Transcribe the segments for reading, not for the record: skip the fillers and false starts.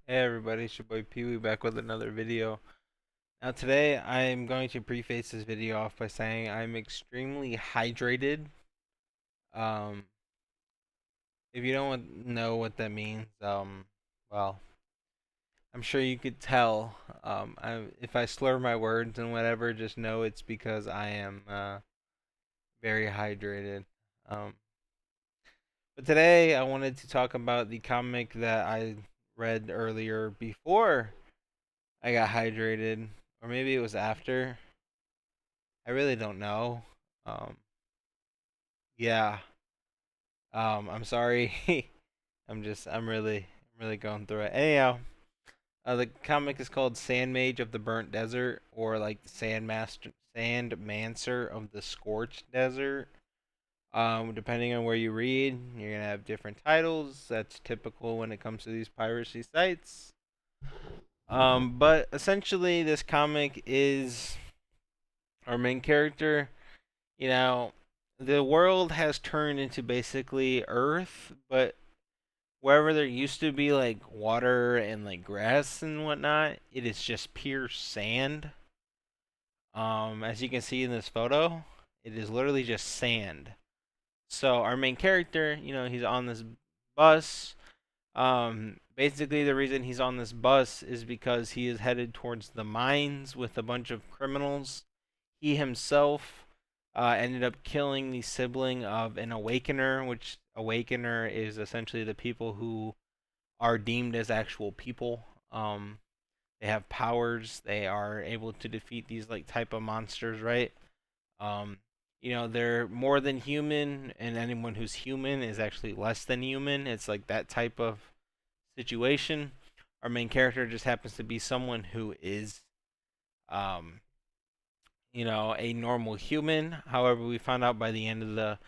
Hey everybody, it's your boy Pee Wee back with another video. Now today I'm going to preface this video off by saying I'm extremely hydrated. Um, if you don't know what that means, well, I'm sure you could tell. If I slur my words and whatever, just know it's because I am very hydrated. Um, but today I wanted to talk about the comic that I read earlier before I got hydrated, or maybe it was after. I really don't know. Um, yeah. I'm sorry. I'm really going through it. Anyhow, the comic is called Sand Mage of the Burnt Desert, or like Sandmancer of the Scorched Desert. Depending on where you read, you're gonna have different titles. That's typical when it comes to these piracy sites. But essentially, this comic is our main character. You know, the world has turned into basically Earth, but wherever there used to be like water and like grass and whatnot, it is just pure sand. As you can see in this photo, it is literally just sand. So our main character, he's on this bus. Basically the reason he's on this bus is because he is headed towards the mines with a bunch of criminals. He himself ended up killing the sibling of an Awakener, which Awakener is essentially the people who are deemed as actual people. They have powers. They are able to defeat these like type of monsters, right? Um, they're more than human, and anyone who's human is actually less than human. It's like that type of situation. Our main character just happens to be someone who is um, a normal human. However, we found out by the end of the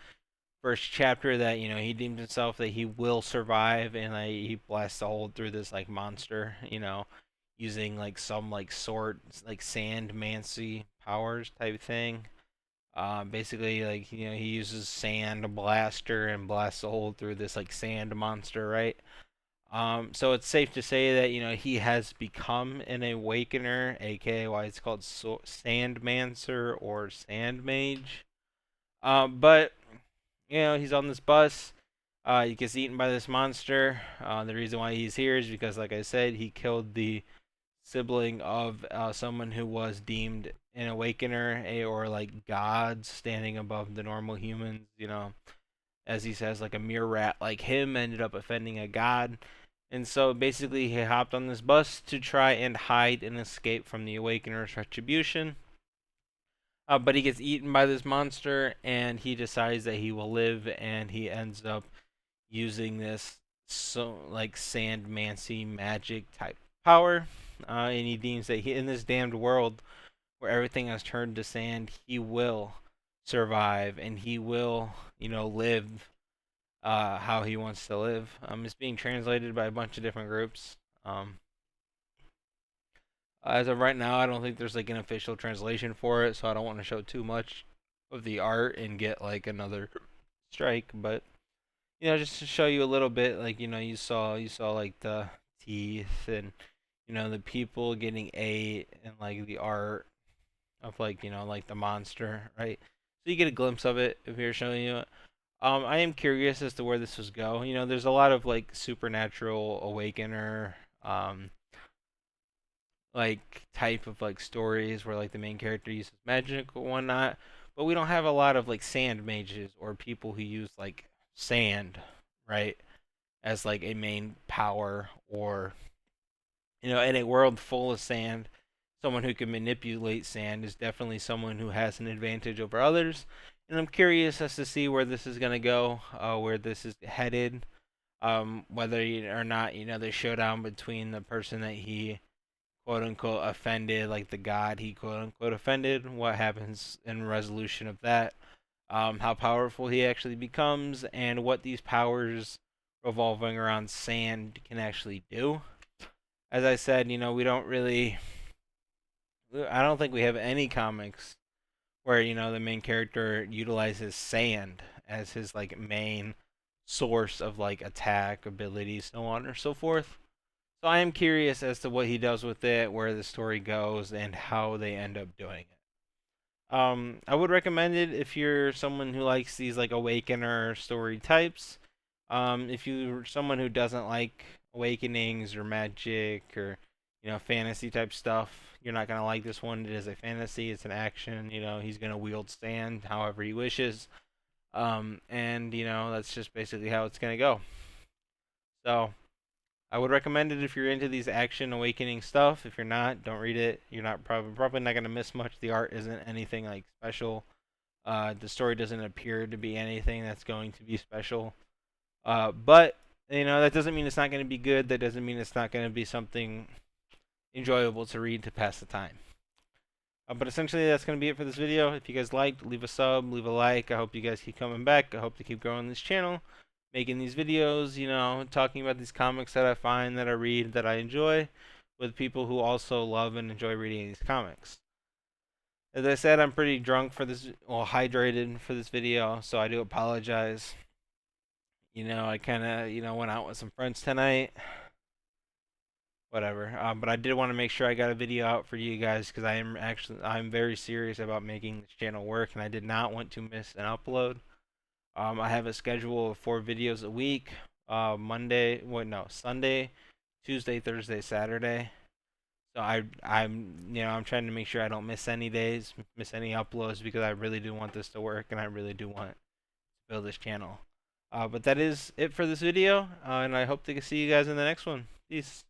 first chapter that he deemed himself that he will survive, and like he blasts a hole through this like monster, using like some like sword like sandmancy powers type thing. Basically, like he uses sand blaster and blasts a hole through this like sand monster, right? So it's safe to say that he has become an awakener, aka why it's called Sandmancer or Sand Mage. But he's on this bus. He gets eaten by this monster. The reason why he's here is because, like I said, he killed the sibling of someone who was deemed an awakener, or like gods standing above the normal humans. As he says, like a mere rat like him ended up offending a god. And so basically, he hopped on this bus to try and hide and escape from the Awakener's retribution. But he gets eaten by this monster, and he decides that he will live, and he ends up using this like sandmancy magic type power. And he deems that in this damned world where everything has turned to sand, he will survive, and he will, live how he wants to live. It's being translated by a bunch of different groups. As of right now, I don't think there's like an official translation for it, so I don't want to show too much of the art and get like another strike. But just to show you a little bit, like you saw like the teeth and the people getting ate, and like the art of like like the monster, right? So you get a glimpse of it if you're showing you it. I am curious as to where this was go. There's a lot of like supernatural awakener, like type of like stories where like the main character uses magic or whatnot, but we don't have a lot of like sand mages or people who use like sand, right, as like a main power, or in a world full of sand, someone who can manipulate sand is definitely someone who has an advantage over others. And I'm curious as to see where this is gonna go, where this is headed, whether or not the showdown between the person that he quote unquote offended, like the god he quote unquote offended, what happens in resolution of that, how powerful he actually becomes, and what these powers revolving around sand can actually do. As I said, we don't really, I don't think we have any comics where the main character utilizes sand as his like main source of like attack abilities, so on or so forth. So I am curious as to what he does with it, where the story goes, and how they end up doing it. I would recommend it if you're someone who likes these like Awakener story types. If you're someone who doesn't like awakenings or magic or fantasy type stuff, you're not gonna like this one. It is a fantasy. It's an action. He's gonna wield sand however he wishes. And that's just basically how it's gonna go. So I would recommend it if you're into these action awakening stuff. If you're not, don't read it. You're not probably not gonna miss much. The art isn't anything like special. The story doesn't appear to be anything that's going to be special. But that doesn't mean it's not going to be good. That doesn't mean it's not going to be something enjoyable to read to pass the time. But essentially, that's going to be it for this video. If you guys liked, leave a sub, leave a like. I hope you guys keep coming back. I hope to keep growing this channel, making these videos, talking about these comics that I find, that I read, that I enjoy, with people who also love and enjoy reading these comics. As I said, I'm pretty drunk for this, well, hydrated for this video, so I do apologize. I kind of, went out with some friends tonight. Whatever. But I did want to make sure I got a video out for you guys because I'm very serious about making this channel work, and I did not want to miss an upload. I have a schedule of 4 videos a week. Sunday, Tuesday, Thursday, Saturday. So I'm trying to make sure I don't miss any days, miss any uploads, because I really do want this to work, and I really do want to build this channel. But that is it for this video, and I hope to see you guys in the next one. Peace.